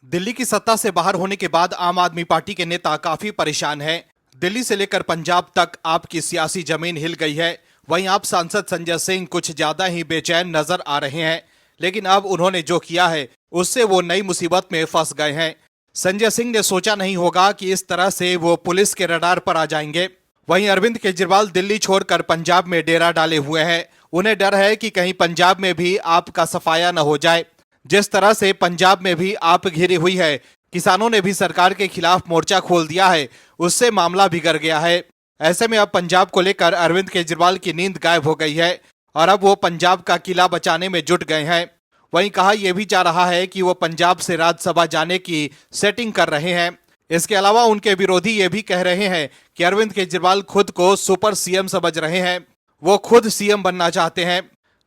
दिल्ली की सत्ता से बाहर होने के बाद आम आदमी पार्टी के नेता काफी परेशान हैं। दिल्ली से लेकर पंजाब तक आपकी सियासी जमीन हिल गई है। वहीं आप सांसद संजय सिंह कुछ ज्यादा ही बेचैन नजर आ रहे हैं, लेकिन अब उन्होंने जो किया है उससे वो नई मुसीबत में फंस गए हैं। संजय सिंह ने सोचा नहीं होगा कि इस तरह से वो पुलिस के रडार पर आ जाएंगे। वहीं अरविंद केजरीवाल दिल्ली छोड़कर पंजाब में डेरा डाले हुए हैं। उन्हें डर है कि कहीं पंजाब में भी आपका सफाया न हो जाए। जिस तरह से पंजाब में भी आप घिरी हुई है, किसानों ने भी सरकार के खिलाफ मोर्चा खोल दिया है, उससे मामला बिगड़ गया है। ऐसे में अब पंजाब को लेकर अरविंद केजरीवाल की नींद गायब हो गई है और अब वो पंजाब का किला बचाने में जुट गए हैं। वहीं कहा यह भी जा रहा है कि वो पंजाब से राज्यसभा जाने की सेटिंग कर रहे हैं। इसके अलावा उनके विरोधी ये भी कह रहे हैं कि अरविंद केजरीवाल खुद को सुपर सीएम समझ रहे हैं, वो खुद सीएम बनना चाहते हैं।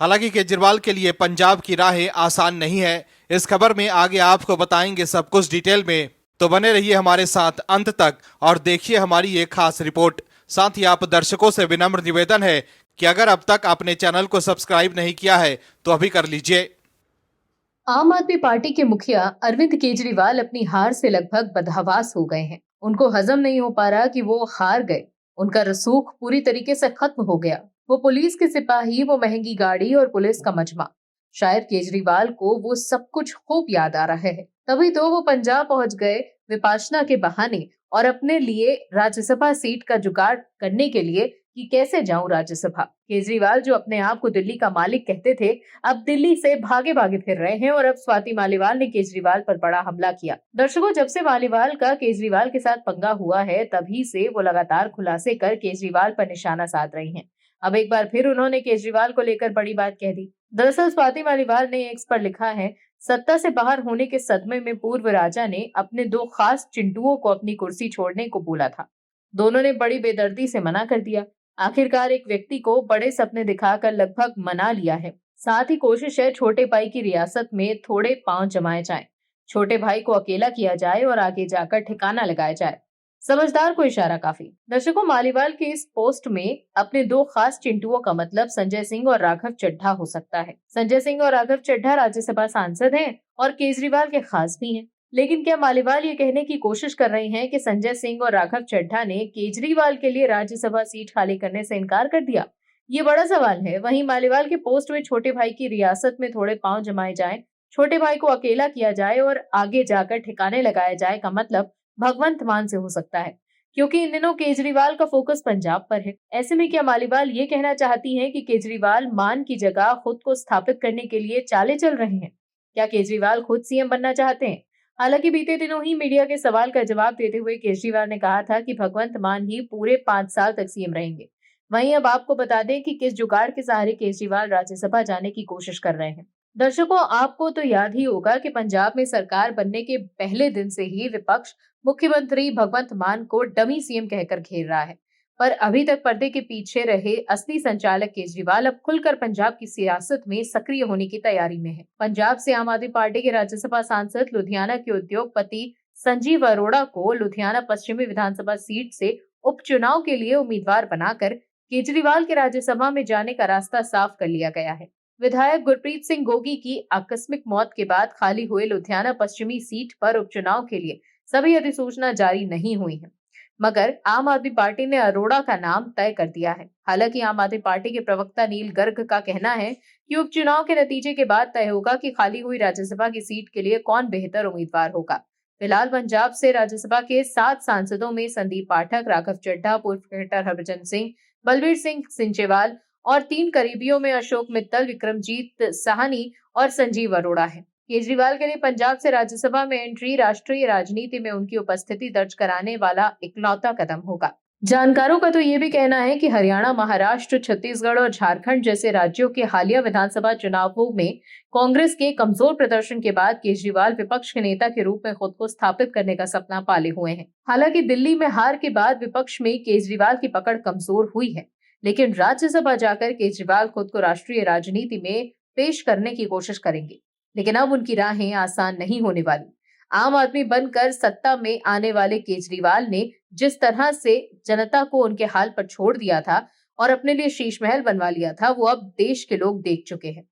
हालांकि केजरीवाल के लिए पंजाब की राहें आसान नहीं है। इस खबर में आगे आपको बताएंगे सब कुछ डिटेल में, तो बने रहिए हमारे साथ अंत तक और देखिए हमारी ये खास रिपोर्ट। साथ ही आप दर्शकों से विनम्र निवेदन है कि अगर अब तक आपने चैनल को सब्सक्राइब नहीं किया है तो अभी कर लीजिए। आम आदमी पार्टी के मुखिया अरविंद केजरीवाल अपनी हार से लगभग बदहवास हो गए हैं। उनको हजम नहीं हो पा रहा कि वो हार गए। उनका रसूख पूरी तरीके से खत्म हो गया। वो पुलिस के सिपाही, वो महंगी गाड़ी और पुलिस का मजमा। शायद केजरीवाल को वो सब कुछ खूब याद आ रहा है। तभी तो वो पंजाब पहुंच गए विपाशना के बहाने और अपने लिए राज्यसभा सीट का जुगाड़ करने के लिए कि कैसे जाऊं राज्यसभा। केजरीवाल जो अपने आप को दिल्ली का मालिक कहते थे, अब दिल्ली से भागे भागे फिर रहे हैं और अब स्वाति मालीवाल ने केजरीवाल पर बड़ा हमला किया। दर्शकों, जब से मालीवाल का केजरीवाल के साथ पंगा हुआ है, तभी से वो लगातार खुलासे कर केजरीवाल पर निशाना साध रही हैं। अब एक बार फिर उन्होंने केजरीवाल को लेकर बड़ी बात कह दी। दरअसल स्वाति मालीवाल ने एक्स पर लिखा है, सत्ता से बाहर होने के सदमे में पूर्व राजा ने अपने दो खास चिंटुओं को अपनी कुर्सी छोड़ने को बोला था। दोनों ने बड़ी बेदर्दी से मना कर दिया। आखिरकार एक व्यक्ति को बड़े सपने दिखाकर लगभग मना लिया है। साथ ही कोशिश है छोटे भाई की रियासत में थोड़े पांव जमाए जाएं, छोटे भाई को अकेला किया जाए और आगे जाकर ठिकाना लगाया जाए। समझदार को इशारा काफी। दर्शकों, मालीवाल के इस पोस्ट में अपने दो खास चिंटुओं का मतलब संजय सिंह और राघव चड्ढा हो सकता है। संजय सिंह और राघव चड्ढा राज्यसभा सांसद हैं और केजरीवाल के खास भी हैं। लेकिन क्या मालीवाल ये कहने की कोशिश कर रहे हैं कि संजय सिंह और राघव चड्ढा ने केजरीवाल के लिए राज्यसभा सीट खाली करने से इनकार कर दिया? ये बड़ा सवाल है। वहीं मालीवाल के पोस्ट में छोटे भाई की रियासत में थोड़े पांव जमाए जाएं, छोटे भाई को अकेला किया जाए और आगे जाकर ठिकाने लगाया जाए का मतलब भगवंत मान से हो सकता है, क्योंकि इन दिनों केजरीवाल का फोकस पंजाब पर है। ऐसे में क्या मालीवाल ये कहना चाहती हैं कि केजरीवाल मान की जगह खुद को स्थापित करने के लिए चाले चल रहे हैं? क्या केजरीवाल खुद सीएम बनना चाहते हैं? हालांकि बीते दिनों ही मीडिया के सवाल का जवाब देते हुए केजरीवाल ने कहा था कि भगवंत मान ही पूरे 5 साल तक सीएम रहेंगे। वहीं अब आपको बता दें कि किस जुगाड़ के सहारे केजरीवाल राज्यसभा जाने की कोशिश कर रहे हैं। दर्शकों, आपको तो याद ही होगा कि पंजाब में सरकार बनने के पहले दिन से ही विपक्ष मुख्यमंत्री भगवंत मान को डमी सीएम कहकर घेर रहा है। पर अभी तक पर्दे के पीछे रहे असली संचालक केजरीवाल अब खुलकर पंजाब की सियासत में सक्रिय होने की तैयारी में है। पंजाब से आम आदमी पार्टी के राज्यसभा सांसद लुधियाना के उद्योगपति संजीव अरोड़ा को लुधियाना पश्चिमी विधानसभा सीट से उपचुनाव के लिए उम्मीदवार बनाकर केजरीवाल के राज्यसभा में जाने का रास्ता साफ कर लिया गया है। विधायक गुरप्रीत सिंह गोगी की आकस्मिक मौत के बाद खाली हुए लुधियाना पश्चिमी सीट पर उपचुनाव के लिए सभी अधिसूचना जारी नहीं हुई है, मगर आम आदमी पार्टी ने अरोड़ा का नाम तय कर दिया है। हालांकि आम आदमी पार्टी के प्रवक्ता नील गर्ग का कहना है कि उपचुनाव के नतीजे के बाद तय होगा कि खाली हुई राज्यसभा की सीट के लिए कौन बेहतर उम्मीदवार होगा। फिलहाल पंजाब से राज्यसभा के 7 सांसदों में संदीप पाठक, राघव चड्ढा, पूर्व क्रिकेटर हरभजन सिंह, बलबीर सिंह सिंचेवाल और 3 करीबियों में अशोक मित्तल, विक्रमजीत साहनी और संजीव अरोड़ा है। केजरीवाल के लिए पंजाब से राज्यसभा में एंट्री राष्ट्रीय राजनीति में उनकी उपस्थिति दर्ज कराने वाला इकलौता कदम होगा। जानकारों का तो ये भी कहना है कि हरियाणा, महाराष्ट्र, छत्तीसगढ़ और झारखंड जैसे राज्यों के हालिया विधानसभा चुनावों में कांग्रेस के कमजोर प्रदर्शन के बाद केजरीवाल विपक्ष के नेता के रूप में खुद को स्थापित करने का सपना पाले हुए हैं। हालांकि दिल्ली में हार के बाद विपक्ष में केजरीवाल की पकड़ कमजोर हुई है, लेकिन राज्यसभा जाकर केजरीवाल खुद को राष्ट्रीय राजनीति में पेश करने की कोशिश करेंगे। लेकिन अब उनकी राहें आसान नहीं होने वाली। आम आदमी बनकर सत्ता में आने वाले केजरीवाल ने जिस तरह से जनता को उनके हाल पर छोड़ दिया था और अपने लिए शीश महल बनवा लिया था, वो अब देश के लोग देख चुके हैं।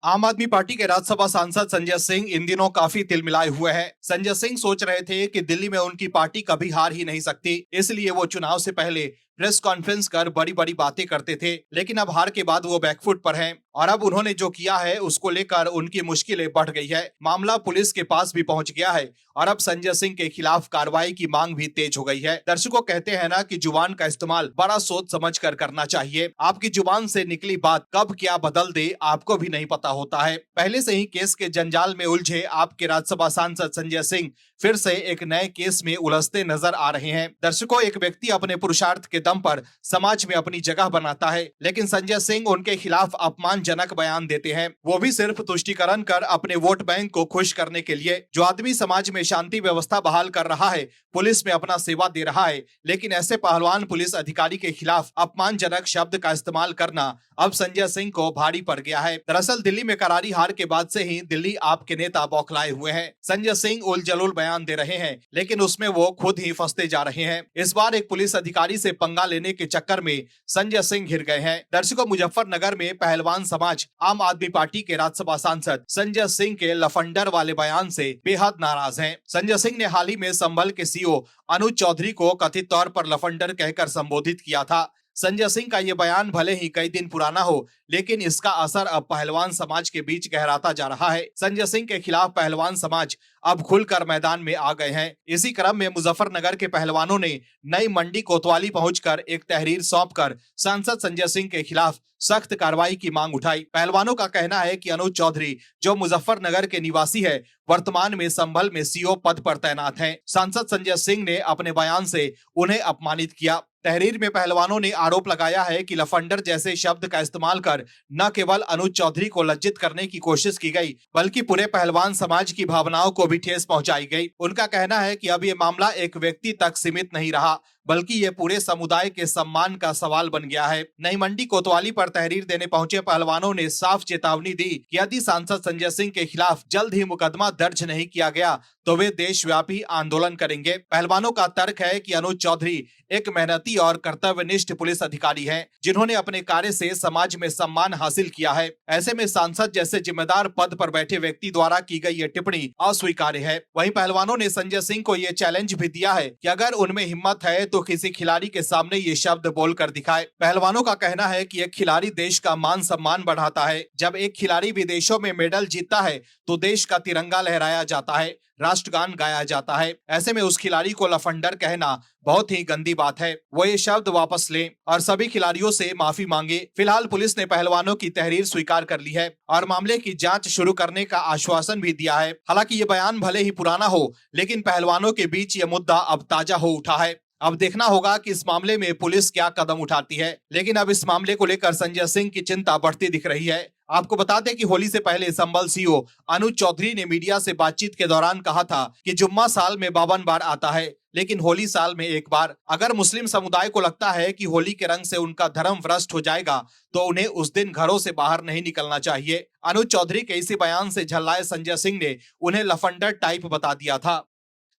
आम आदमी पार्टी के राज्यसभा सांसद संजय सिंह इन दिनों काफी तिलमिलाए हुए हैं। संजय सिंह सोच रहे थे कि दिल्ली में उनकी पार्टी कभी हार ही नहीं सकती, इसलिए वो चुनाव से पहले प्रेस कॉन्फ्रेंस कर बड़ी बड़ी बातें करते थे। लेकिन अब हार के बाद वो बैकफुट पर हैं और अब उन्होंने जो किया है उसको लेकर उनकी मुश्किलें बढ़ गई है। मामला पुलिस के पास भी पहुंच गया है और अब संजय सिंह के खिलाफ कार्रवाई की मांग भी तेज हो गई है। दर्शकों, कहते हैं ना कि जुबान का इस्तेमाल बड़ा सोच समझ कर करना चाहिए। आपकी जुबान से निकली बात कब क्या बदल दे आपको भी नहीं पता होता है। पहले से ही केस के जंजाल में उलझे आपके राज्यसभा सांसद संजय सिंह फिर से एक नए केस में उलझते नजर आ रहे हैं। दर्शकों, एक व्यक्ति अपने पुरुषार्थ के दम पर समाज में अपनी जगह बनाता है, लेकिन संजय सिंह उनके खिलाफ अपमानजनक बयान देते हैं, वो भी सिर्फ तुष्टीकरण कर अपने वोट बैंक को खुश करने के लिए। जो आदमी समाज में शांति व्यवस्था बहाल कर रहा है, पुलिस में अपना सेवा दे रहा है, लेकिन ऐसे पहलवान पुलिस अधिकारी के खिलाफ अपमानजनक शब्द का इस्तेमाल करना अब संजय सिंह को भारी पड़ गया है। दरअसल दिल्ली में करारी हार के बाद से ही दिल्ली आप के नेता बौखलाए हुए हैं। संजय सिंह उल जलूल बयान दे रहे हैं, लेकिन उसमें वो खुद ही फंसते जा रहे हैं। इस बार एक पुलिस अधिकारी से पंगा लेने के चक्कर में संजय सिंह घिर गए हैं। दर्शकों, मुजफ्फरनगर में पहलवान समाज आम आदमी पार्टी के राज्यसभा सांसद संजय सिंह के लफंडर वाले बयान से बेहद नाराज हैं। संजय सिंह ने हाल ही में संभल के सीओ अनुज चौधरी को कथित तौर पर लफंडर कहकर संबोधित किया था। संजय सिंह का ये बयान भले ही कई दिन पुराना हो, लेकिन इसका असर अब पहलवान समाज के बीच गहराता जा रहा है। संजय सिंह के खिलाफ पहलवान समाज अब खुलकर मैदान में आ गए हैं। इसी क्रम में मुजफ्फरनगर के पहलवानों ने नई मंडी कोतवाली पहुंचकर एक तहरीर सौंपकर सांसद संजय सिंह के खिलाफ सख्त कार्रवाई की मांग उठाई। पहलवानों का कहना है कि अनुज चौधरी, जो मुजफ्फरनगर के निवासी है, वर्तमान में संभल में सीओ पद पर तैनात हैं। सांसद संजय सिंह ने अपने बयान से उन्हें अपमानित किया। तहरीर में पहलवानों ने आरोप लगाया है कि लफंडर जैसे शब्द का इस्तेमाल कर न केवल अनुज चौधरी को लज्जित करने की कोशिश की गई, बल्कि पूरे पहलवान समाज की भावनाओं को भी ठेस पहुंचाई गई। उनका कहना है कि अब ये मामला एक व्यक्ति तक सीमित नहीं रहा, बल्कि ये पूरे समुदाय के सम्मान का सवाल बन गया है। नई मंडी कोतवाली पर तहरीर देने पहुंचे पहलवानों ने साफ चेतावनी दी कि यदि सांसद संजय सिंह के खिलाफ जल्द ही मुकदमा दर्ज नहीं किया गया तो वे देशव्यापी आंदोलन करेंगे। पहलवानों का तर्क है कि अनुज चौधरी एक मेहनती और कर्तव्यनिष्ठ पुलिस अधिकारी हैं, जिन्होंने अपने कार्य से समाज में सम्मान हासिल किया है। ऐसे में सांसद जैसे जिम्मेदार पद पर बैठे व्यक्ति द्वारा की गई ये टिप्पणी अस्वीकार्य है। वहीं पहलवानों ने संजय सिंह को ये चैलेंज भी दिया है कि अगर उनमें हिम्मत है तो किसी खिलाड़ी के सामने ये शब्द बोलकर दिखाए। पहलवानों का कहना है कि एक खिलाड़ी देश का मान सम्मान बढ़ाता है। जब एक खिलाड़ी विदेशों में मेडल जीतता है तो देश का तिरंगा लहराया जाता है, राष्ट्रगान गाया जाता है। ऐसे में उस खिलाड़ी को लफंडर कहना बहुत ही गंदी बात है। वो ये शब्द वापस लें और सभी खिलाड़ियों से माफी मांगे। फिलहाल पुलिस ने पहलवानों की तहरीर स्वीकार कर ली है और मामले की जांच शुरू करने का आश्वासन भी दिया है। हालांकि ये बयान भले ही पुराना हो, लेकिन पहलवानों के बीच ये मुद्दा अब ताजा हो उठा है। अब देखना होगा कि इस मामले में पुलिस क्या कदम उठाती है। लेकिन अब इस मामले को लेकर संजय सिंह की चिंता बढ़ती दिख रही है। आपको बता दें कि होली से पहले संभल सीओ अनुज चौधरी ने मीडिया से बातचीत के दौरान कहा था कि जुम्मा साल में 52 बार आता है, लेकिन होली साल में एक बार। अगर मुस्लिम समुदाय को लगता है कि होली के रंग से उनका धर्म भ्रष्ट हो जाएगा तो उन्हें उस दिन घरों से बाहर नहीं निकलना चाहिए। अनुज चौधरी के इसी बयान से झल्लाए संजय सिंह ने उन्हें लफंडर टाइप बता दिया था।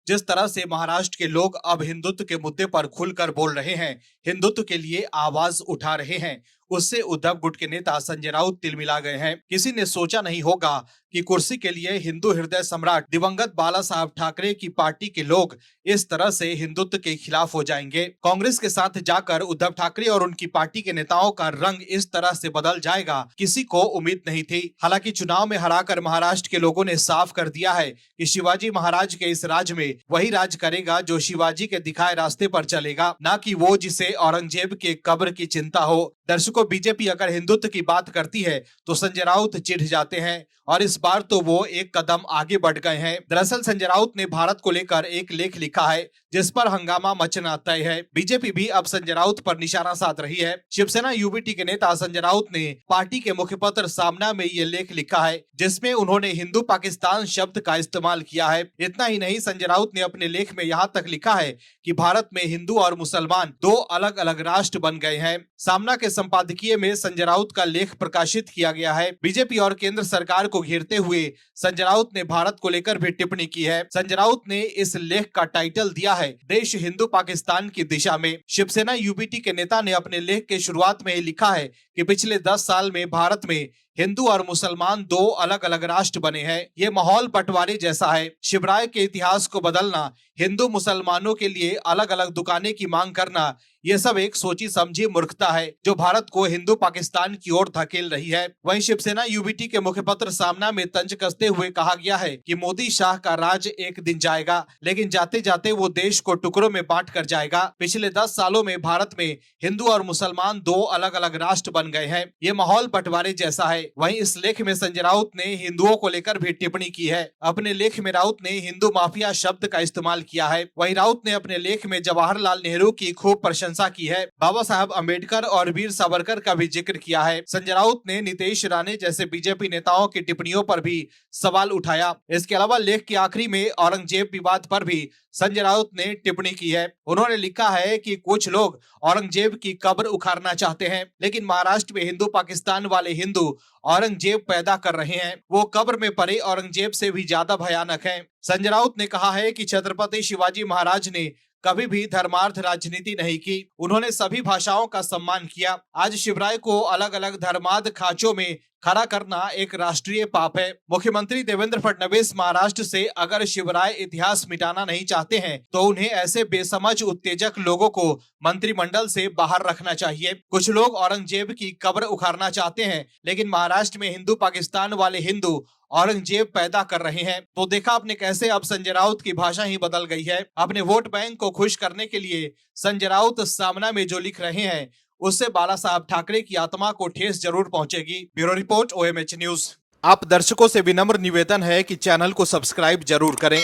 जिस तरह से महाराष्ट्र के लोग अब हिंदुत्व के मुद्दे पर खुलकर बोल रहे हैं, हिंदुत्व के लिए आवाज उठा रहे हैं, उससे उद्धव गुट के नेता संजय राउत तिलमिला गए हैं। किसी ने सोचा नहीं होगा कि कुर्सी के लिए हिंदू हृदय सम्राट दिवंगत बाला साहब ठाकरे की पार्टी के लोग इस तरह से हिंदुत्व के खिलाफ हो जाएंगे। कांग्रेस के साथ जाकर उद्धव ठाकरे और उनकी पार्टी के नेताओं का रंग इस तरह से बदल जाएगा, किसी को उम्मीद नहीं थी। हालांकि चुनाव में हराकर महाराष्ट्र के लोगों ने साफ कर दिया है कि शिवाजी महाराज के इस राज्य में वही राज करेगा जो शिवाजी के दिखाए रास्ते पर चलेगा, न कि वो जिसे औरंगजेब के कब्र की चिंता हो। दर्शकों, बीजेपी अगर हिंदुत्व की बात करती है तो संजय राउत चिढ़ जाते हैं और इस बार तो वो एक कदम आगे बढ़ गए हैं। दरअसल संजय राउत ने भारत को लेकर एक लेख लिखा है जिस पर हंगामा मचना तय है। बीजेपी भी अब संजय राउत पर निशाना साध रही है। शिवसेना यूबीटी के नेता संजय राउत ने पार्टी के मुखपत्र सामना में ये लेख लिखा है जिसमें उन्होंने हिंदू पाकिस्तान शब्द का इस्तेमाल किया है। इतना ही नहीं, संजय राउत ने अपने लेख में यहाँ तक लिखा है कि भारत में हिंदू और मुसलमान दो अलग अलग राष्ट्र बन गए हैं। सामना के संपादकीय में संजय राउत का लेख प्रकाशित किया गया है। बीजेपी और केंद्र सरकार को घेरते हुए संजय राउत ने भारत को लेकर भी टिप्पणी की है। संजय राउत ने इस लेख का टाइटल दिया है देश हिंदू पाकिस्तान की दिशा में। शिवसेना यूबीटी के नेता ने अपने लेख के शुरुआत में ही लिखा है कि पिछले 10 साल में भारत में हिंदू और मुसलमान दो अलग अलग राष्ट्र बने हैं। ये माहौल बंटवारे जैसा है। शिवराय के इतिहास को बदलना, हिंदू मुसलमानों के लिए अलग अलग दुकानें की मांग करना, ये सब एक सोची समझी मूर्खता है जो भारत को हिंदू पाकिस्तान की ओर धकेल रही है। वहीं शिवसेना यूबीटी के मुखपत्र सामना में तंज कसते हुए कहा गया है कि मोदी शाह का राज एक दिन जाएगा, लेकिन जाते जाते वो देश को टुकड़ों में बांट कर जाएगा। पिछले 10 सालों में भारत में हिंदू और मुसलमान दो अलग अलग राष्ट्र बन गए हैं। ये माहौल बंटवारे जैसा है। वहीं इस लेख में संजय राउत ने हिंदुओं को लेकर भी टिप्पणी की है। अपने लेख में राउत ने हिंदू माफिया शब्द का इस्तेमाल किया है। वहीं राउत ने अपने लेख में जवाहरलाल नेहरू की खूब प्रशंसा की है। बाबा साहब अम्बेडकर और वीर सावरकर का भी जिक्र किया है। संजय राउत ने नीतीश राणे जैसे बीजेपी नेताओं की टिप्पणियों पर भी सवाल उठाया। इसके अलावा लेख के आखिरी में औरंगजेब विवाद पर भी संजय राउत ने टिप्पणी की है। उन्होंने लिखा है कि कुछ लोग औरंगजेब की कब्र उखाड़ना चाहते हैं, लेकिन महाराष्ट्र में हिंदू पाकिस्तान वाले हिंदू औरंगजेब पैदा कर रहे हैं। वो कब्र में पड़े औरंगजेब से भी ज्यादा भयानक हैं। संजय राउत ने कहा है कि छत्रपति शिवाजी महाराज ने कभी भी धर्मार्थ राजनीति नहीं की। उन्होंने सभी भाषाओं का सम्मान किया। आज शिवराय को अलग अलग धर्मार्थ खांचों में खड़ा करना एक राष्ट्रीय पाप है। मुख्यमंत्री देवेंद्र फडणवीस महाराष्ट्र से अगर शिवराय इतिहास मिटाना नहीं चाहते हैं तो उन्हें ऐसे बेसमझ उत्तेजक लोगों को मंत्रिमंडल से बाहर रखना चाहिए। कुछ लोग औरंगजेब की कब्र उखाड़ना चाहते हैं, लेकिन महाराष्ट्र में हिंदू पाकिस्तान वाले हिंदू औरंगजेब पैदा कर रहे हैं। तो देखा आपने कैसे अब संजय राउत की भाषा ही बदल गई है। अपने वोट बैंक को खुश करने के लिए संजय राउत सामना में जो लिख रहे हैं उससे बाला साहब ठाकरे की आत्मा को ठेस जरूर पहुंचेगी। Bureau report OMH news. आप दर्शकों से विनम्र निवेदन है कि चैनल को सब्सक्राइब जरूर करें।